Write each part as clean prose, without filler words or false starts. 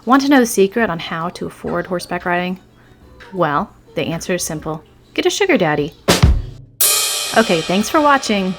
Want to know the secret on how to afford horseback riding? Well, the answer is simple. Get a sugar daddy. Okay, thanks for watching.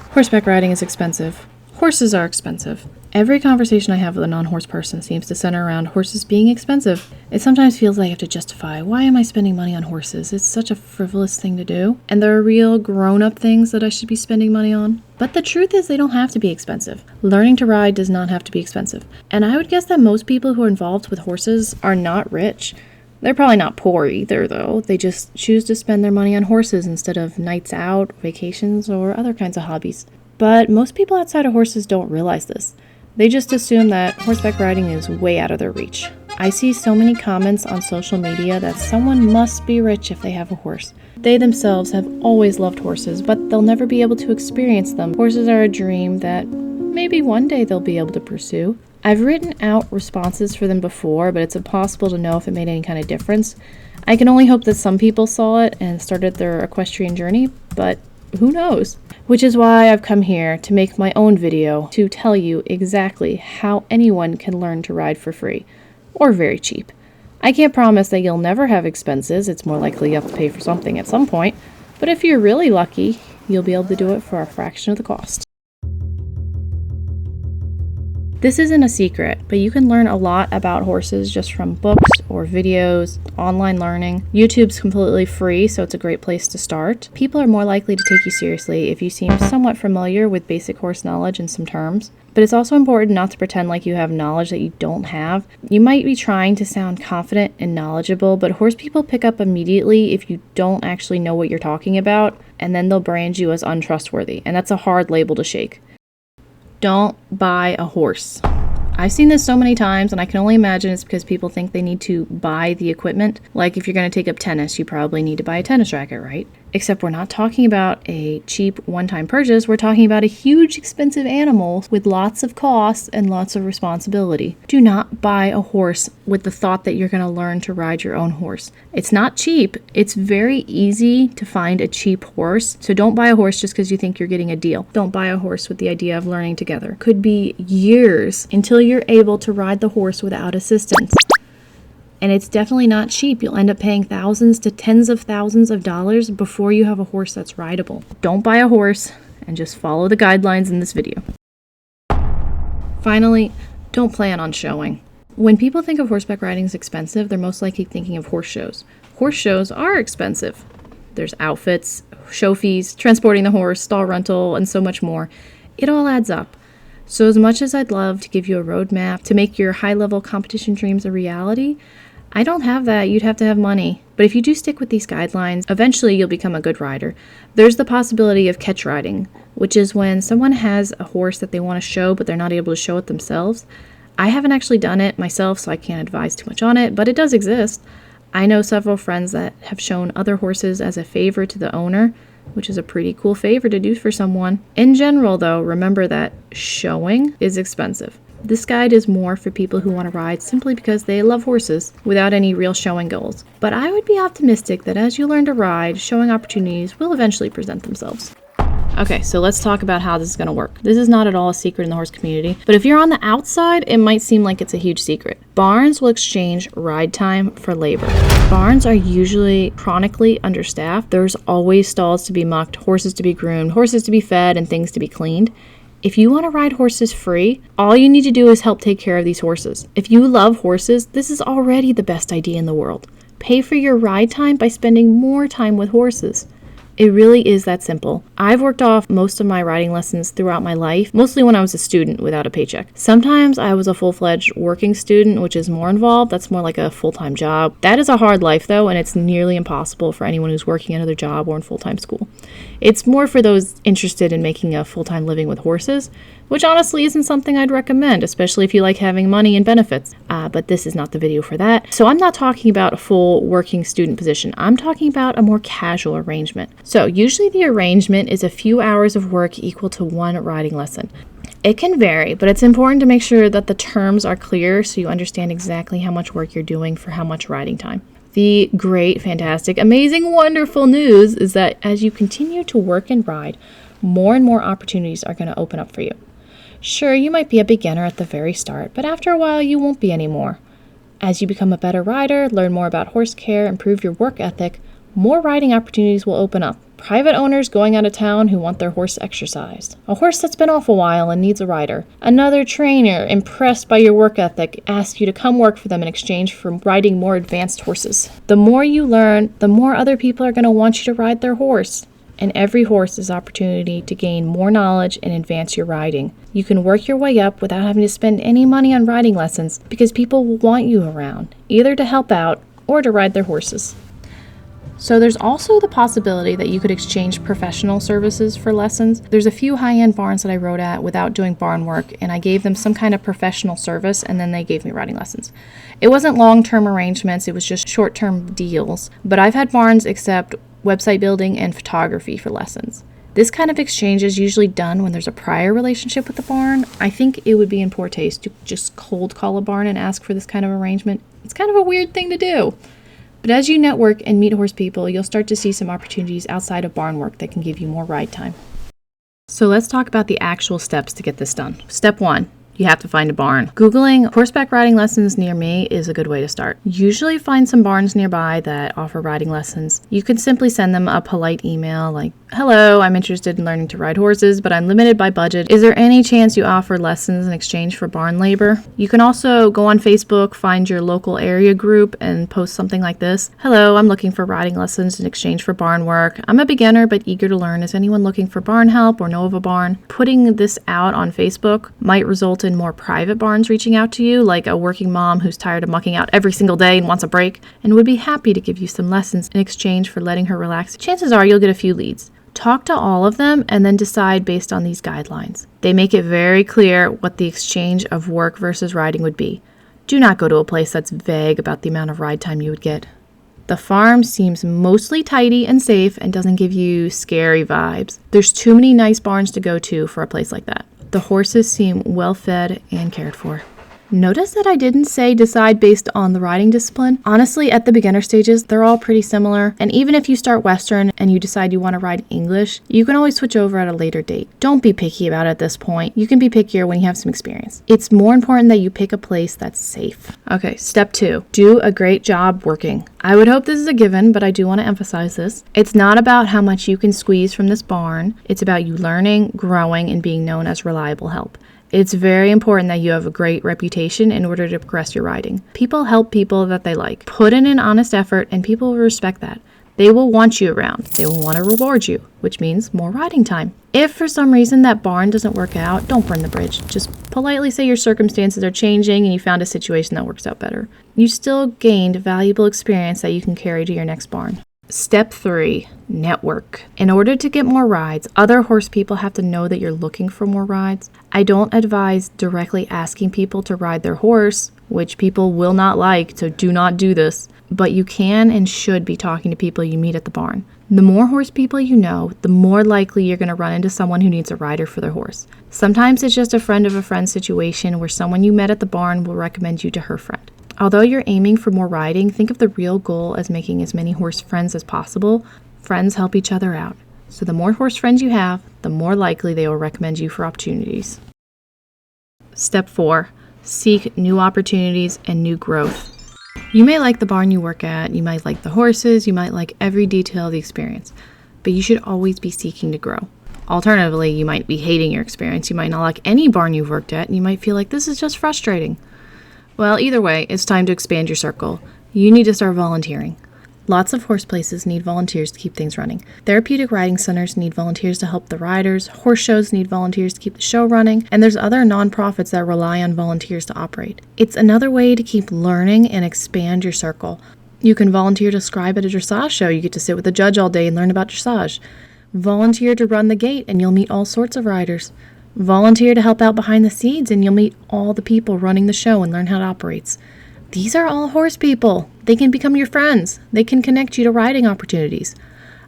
Horseback riding is expensive. Horses are expensive. Every conversation I have with a non-horse person seems to center around horses being expensive. It sometimes feels like I have to justify, why am I spending money on horses? It's such a frivolous thing to do. And there are real grown-up things that I should be spending money on. But the truth is they don't have to be expensive. Learning to ride does not have to be expensive. And I would guess that most people who are involved with horses are not rich. They're probably not poor either, though. They just choose to spend their money on horses instead of nights out, vacations, or other kinds of hobbies. But most people outside of horses don't realize this. They just assume that horseback riding is way out of their reach. I see so many comments on social media that someone must be rich if they have a horse. They themselves have always loved horses, but they'll never be able to experience them. Horses are a dream that maybe one day they'll be able to pursue. I've written out responses for them before, but it's impossible to know if it made any kind of difference. I can only hope that some people saw it and started their equestrian journey, but who knows? Which is why I've come here to make my own video to tell you exactly how anyone can learn to ride for free, or very cheap. I can't promise that you'll never have expenses. It's more likely you have to pay for something at some point, but if you're really lucky, you'll be able to do it for a fraction of the cost. This isn't a secret, but you can learn a lot about horses just from books or videos, online learning. YouTube's completely free, so it's a great place to start. People are more likely to take you seriously if you seem somewhat familiar with basic horse knowledge and some terms. But it's also important not to pretend like you have knowledge that you don't have. You might be trying to sound confident and knowledgeable, but horse people pick up immediately if you don't actually know what you're talking about, and then they'll brand you as untrustworthy, and that's a hard label to shake. Don't buy a horse. I've seen this so many times, and I can only imagine it's because people think they need to buy the equipment. Like if you're going to take up tennis, you probably need to buy a tennis racket, right? Except we're not talking about a cheap one-time purchase. We're talking about a huge expensive animal with lots of costs and lots of responsibility. Do not buy a horse with the thought that you're going to learn to ride your own horse. It's not cheap. It's very easy to find a cheap horse. So don't buy a horse just because you think you're getting a deal. Don't buy a horse with the idea of learning together. Could be years until you're able to ride the horse without assistance. And it's definitely not cheap. You'll end up paying thousands to tens of thousands of dollars before you have a horse that's rideable. Don't buy a horse and just follow the guidelines in this video. Finally, don't plan on showing. When people think of horseback riding as expensive, they're most likely thinking of horse shows. Horse shows are expensive. There's outfits, show fees, transporting the horse, stall rental, and so much more. It all adds up. So as much as I'd love to give you a roadmap to make your high-level competition dreams a reality, I don't have that. You'd have to have money. But if you do stick with these guidelines, eventually you'll become a good rider. There's the possibility of catch riding, which is when someone has a horse that they want to show, but they're not able to show it themselves. I haven't actually done it myself, so I can't advise too much on it, but it does exist. I know several friends that have shown other horses as a favor to the owner, which is a pretty cool favor to do for someone. In general, though, remember that showing is expensive. This guide is more for people who want to ride simply because they love horses without any real showing goals. But I would be optimistic that as you learn to ride, showing opportunities will eventually present themselves. Okay, so let's talk about how this is going to work. This is not at all a secret in the horse community, but if you're on the outside, it might seem like it's a huge secret. Barns will exchange ride time for labor. Barns are usually chronically understaffed. There's always stalls to be mucked, horses to be groomed, horses to be fed, and things to be cleaned. If you want to ride horses free, all you need to do is help take care of these horses. If you love horses, this is already the best idea in the world. Pay for your ride time by spending more time with horses. It really is that simple. I've worked off most of my riding lessons throughout my life, mostly when I was a student without a paycheck. Sometimes I was a full-fledged working student, which is more involved. That's more like a full-time job. That is a hard life, though, and it's nearly impossible for anyone who's working another job or in full-time school. It's more for those interested in making a full-time living with horses, which honestly isn't something I'd recommend, especially if you like having money and benefits. But this is not the video for that. So I'm not talking about a full working student position. I'm talking about a more casual arrangement. So usually the arrangement is a few hours of work equal to one riding lesson. It can vary, but it's important to make sure that the terms are clear so you understand exactly how much work you're doing for how much riding time. The great, fantastic, amazing, wonderful news is that as you continue to work and ride, more and more opportunities are going to open up for you. Sure, you might be a beginner at the very start, but after a while you won't be anymore. As you become a better rider, learn more about horse care, improve your work ethic, more riding opportunities will open up. Private owners going out of town who want their horse exercised. A horse that's been off a while and needs a rider. Another trainer impressed by your work ethic asks you to come work for them in exchange for riding more advanced horses. The more you learn, the more other people are going to want you to ride their horse. And every horse is an opportunity to gain more knowledge and advance your riding. You can work your way up without having to spend any money on riding lessons because people will want you around, either to help out or to ride their horses. So there's also the possibility that you could exchange professional services for lessons. There's a few high-end barns that I rode at without doing barn work, and I gave them some kind of professional service, and then they gave me riding lessons. It wasn't long-term arrangements, it was just short-term deals, but I've had barns accept website building and photography for lessons. This kind of exchange is usually done when there's a prior relationship with the barn. I think it would be in poor taste to just cold call a barn and ask for this kind of arrangement. It's kind of a weird thing to do. But as you network and meet horse people, you'll start to see some opportunities outside of barn work that can give you more ride time. So let's talk about the actual steps to get this done. Step 1. You have to find a barn. Googling horseback riding lessons near me is a good way to start. Usually find some barns nearby that offer riding lessons. You can simply send them a polite email like, "Hello, I'm interested in learning to ride horses, but I'm limited by budget. Is there any chance you offer lessons in exchange for barn labor?" You can also go on Facebook, find your local area group, and post something like this. "Hello, I'm looking for riding lessons in exchange for barn work. I'm a beginner but eager to learn. Is anyone looking for barn help or know of a barn?" Putting this out on Facebook might result in more private barns reaching out to you, like a working mom who's tired of mucking out every single day and wants a break, and would be happy to give you some lessons in exchange for letting her relax. Chances are you'll get a few leads. Talk to all of them and then decide based on these guidelines. They make it very clear what the exchange of work versus riding would be. Do not go to a place that's vague about the amount of ride time you would get. The farm seems mostly tidy and safe and doesn't give you scary vibes. There's too many nice barns to go to for a place like that. The horses seem well fed and cared for. Notice that I didn't say decide based on the riding discipline. Honestly, at the beginner stages, they're all pretty similar. And even if you start Western and you decide you want to ride English, you can always switch over at a later date. Don't be picky about it at this point. You can be pickier when you have some experience. It's more important that you pick a place that's safe. Okay, step 2. Do a great job working. I would hope this is a given, but I do want to emphasize this. It's not about how much you can squeeze from this barn. It's about you learning, growing, and being known as reliable help. It's very important that you have a great reputation in order to progress your riding. People help people that they like. Put in an honest effort and people will respect that. They will want you around. They will want to reward you, which means more riding time. If for some reason that barn doesn't work out, don't burn the bridge. Just politely say your circumstances are changing and you found a situation that works out better. You still gained valuable experience that you can carry to your next barn. Step 3, network. In order to get more rides, other horse people have to know that you're looking for more rides. I don't advise directly asking people to ride their horse, which people will not like, so do not do this. But you can and should be talking to people you meet at the barn. The more horse people you know, the more likely you're going to run into someone who needs a rider for their horse. Sometimes it's just a friend of a friend situation where someone you met at the barn will recommend you to her friend. Although you're aiming for more riding, think of the real goal as making as many horse friends as possible. Friends help each other out. So the more horse friends you have, the more likely they will recommend you for opportunities. Step 4, seek new opportunities and new growth. You may like the barn you work at, you might like the horses, you might like every detail of the experience, but you should always be seeking to grow. Alternatively, you might be hating your experience, you might not like any barn you've worked at, and you might feel like this is just frustrating. Well, either way, it's time to expand your circle. You need to start volunteering. Lots of horse places need volunteers to keep things running. Therapeutic riding centers need volunteers to help the riders. Horse shows need volunteers to keep the show running. And there's other nonprofits that rely on volunteers to operate. It's another way to keep learning and expand your circle. You can volunteer to scribe at a dressage show. You get to sit with a judge all day and learn about dressage. Volunteer to run the gate and you'll meet all sorts of riders. Volunteer to help out behind the scenes and you'll meet all the people running the show and learn how it operates. These are all horse people. They can become your friends. They can connect you to riding opportunities.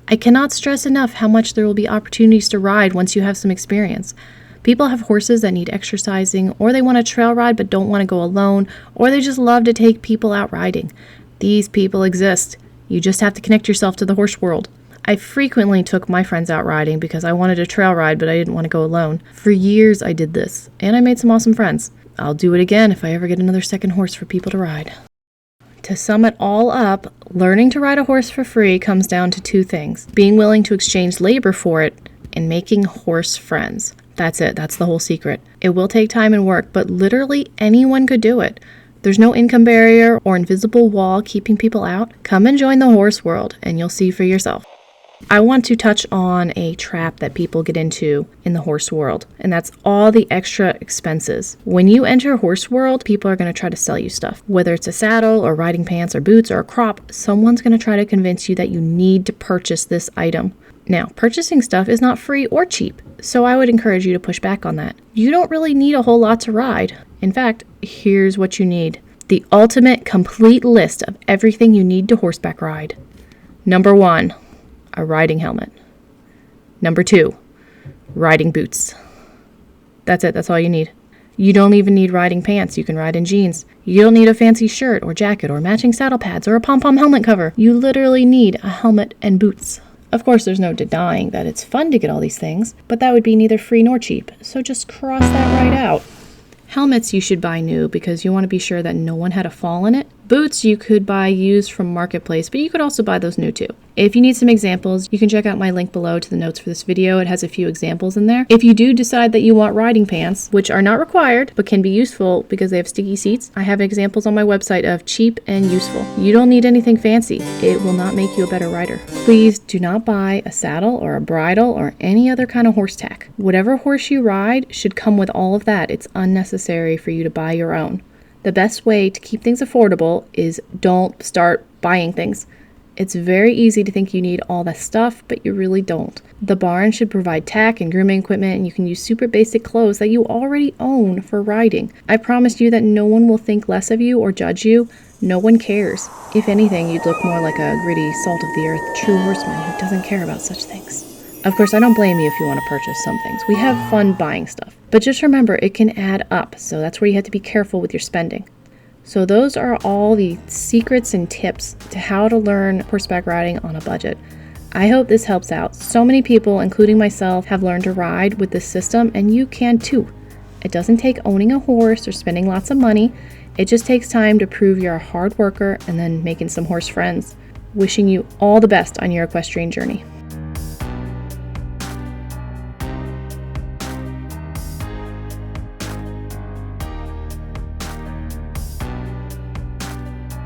I cannot stress enough how much there will be opportunities to ride once you have some experience. People have horses that need exercising, or they want to trail ride but don't want to go alone, or they just love to take people out riding. These people exist. You just have to connect yourself to the horse world. I frequently took my friends out riding because I wanted a trail ride, but I didn't want to go alone. For years I did this, and I made some awesome friends. I'll do it again if I ever get another second horse for people to ride. To sum it all up, learning to ride a horse for free comes down to 2 things: being willing to exchange labor for it and making horse friends. That's it. That's the whole secret. It will take time and work, but literally anyone could do it. There's no income barrier or invisible wall keeping people out. Come and join the horse world, and you'll see for yourself. I want to touch on a trap that people get into in the horse world, and that's all the extra expenses. When you enter horse world, people are going to try to sell you stuff. Whether it's a saddle or riding pants or boots or a crop, someone's going to try to convince you that you need to purchase this item. Now, purchasing stuff is not free or cheap, so I would encourage you to push back on that. You don't really need a whole lot to ride. In fact, here's what you need: the ultimate complete list of everything you need to horseback ride. Number 1, a riding helmet. Number 2, riding boots. That's it. That's all you need. You don't even need riding pants. You can ride in jeans. You don't need a fancy shirt or jacket or matching saddle pads or a pom-pom helmet cover. You literally need a helmet and boots. Of course, there's no denying that it's fun to get all these things, but that would be neither free nor cheap, so just cross that right out. Helmets you should buy new because you want to be sure that no one had a fall in it. Boots you could buy used from Marketplace, but you could also buy those new too. If you need some examples, you can check out my link below to the notes for this video. It has a few examples in there. If you do decide that you want riding pants, which are not required, but can be useful because they have sticky seats, I have examples on my website of cheap and useful. You don't need anything fancy. It will not make you a better rider. Please do not buy a saddle or a bridle or any other kind of horse tack. Whatever horse you ride should come with all of that. It's unnecessary for you to buy your own. The best way to keep things affordable is don't start buying things. It's very easy to think you need all that stuff, but you really don't. The barn should provide tack and grooming equipment, and you can use super basic clothes that you already own for riding. I promise you that no one will think less of you or judge you. No one cares. If anything, you'd look more like a gritty, salt-of-the-earth true horseman who doesn't care about such things. Of course, I don't blame you if you want to purchase some things. We have fun buying stuff. But just remember, it can add up, so that's where you have to be careful with your spending. So those are all the secrets and tips to how to learn horseback riding on a budget. I hope this helps out. So many people, including myself, have learned to ride with this system, and you can too. It doesn't take owning a horse or spending lots of money. It just takes time to prove you're a hard worker and then making some horse friends. Wishing you all the best on your equestrian journey.